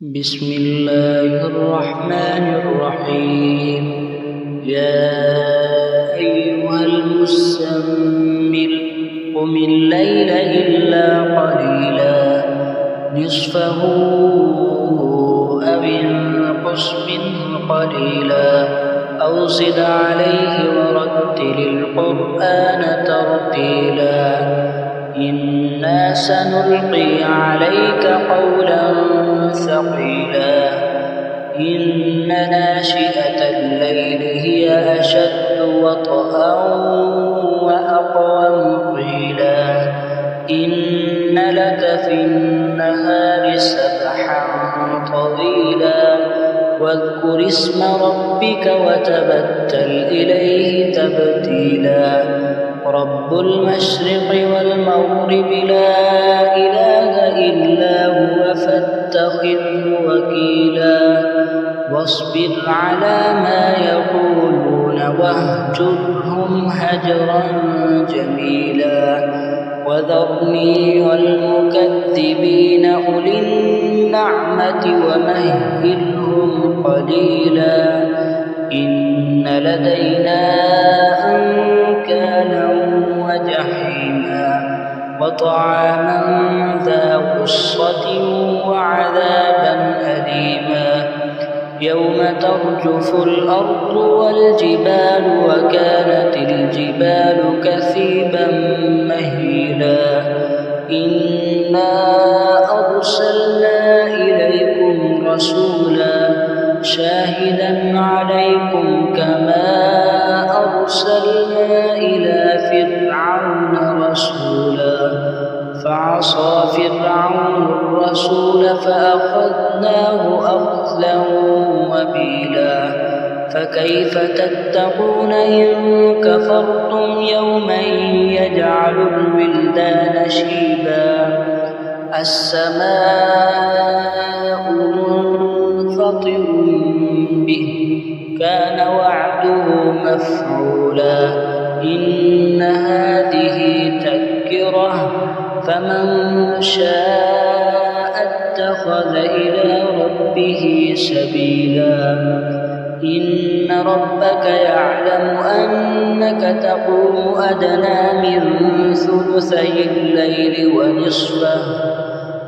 بسم الله الرحمن الرحيم. يا أيها المزمل قم الليل إلا قليلا نصفه أو انقص منه قليلا أو زد عليه ورتل القرآن ترتيلا إنا سنلقي عليك قولا ثقيلا إن ناشئة الليل هي أشد وطئا وأقوم قيلا إن لك في النهار سبحا طويلا واذكر اسم ربك وتبتل إليه تبتيلا رب المشرق والمغرب لا إله إلا هو فاتخذه وكيلا واصبر على ما يقولون واهجرهم هجرا جميلا وذرني والمكذبين أولي النعمة ومهلهم قليلا إن لدينا أنكالا وجحيما وطعاما ذا غصة وعذابا أليما يوم ترجف الأرض والجبال وكانت الجبال كثيبا مهيلا إنا أرسلنا إليكم رسولا شاهدا عليكم كما أرسلنا إلى فرعون رسولا فعصى فرعون الرسول فأخذناه أخذا وبيلا فكيف تتقون إن كفرتم يوما يجعل الولدان شيبا السماء منفطر به كان وعده مفعولا إن هذه تذكرة فمن شاء اتخذ إلى ربه سبيلا إن ربك يعلم أنك تقوم أدنى من ثلثي الليل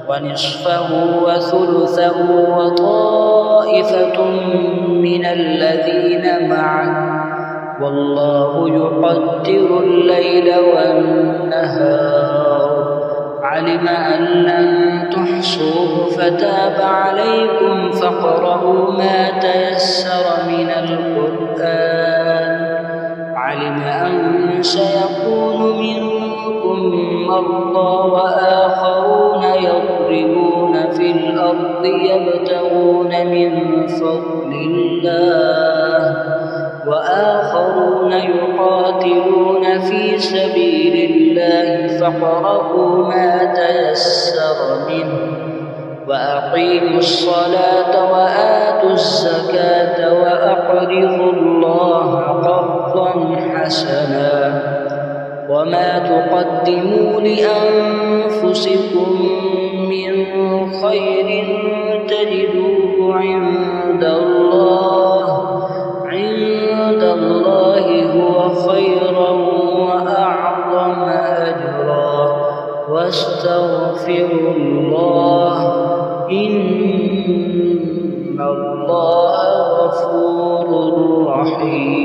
ونصفه وثلثه وطائفة من الذين معك والله يقدر الليل والنهار علم أن لن تحصوه فتاب عليكم فاقرؤوا ما تيسر من القرآن علم أن سيكون منكم مرضى وآخرون يضربون في الأرض يبتغون من فضل الله وآخرون يقاتلون في سبيل الله فاقرؤوا ما تيسر منه وأقيموا الصلاة وآتوا الزكاة وأقرضوا الله قرضا حسنا وما تقدموا لأنفسكم من خير تجدوه عند الله هو خيرا وأعظم أجرا واستغفروا الله إن الله غفور رحيم.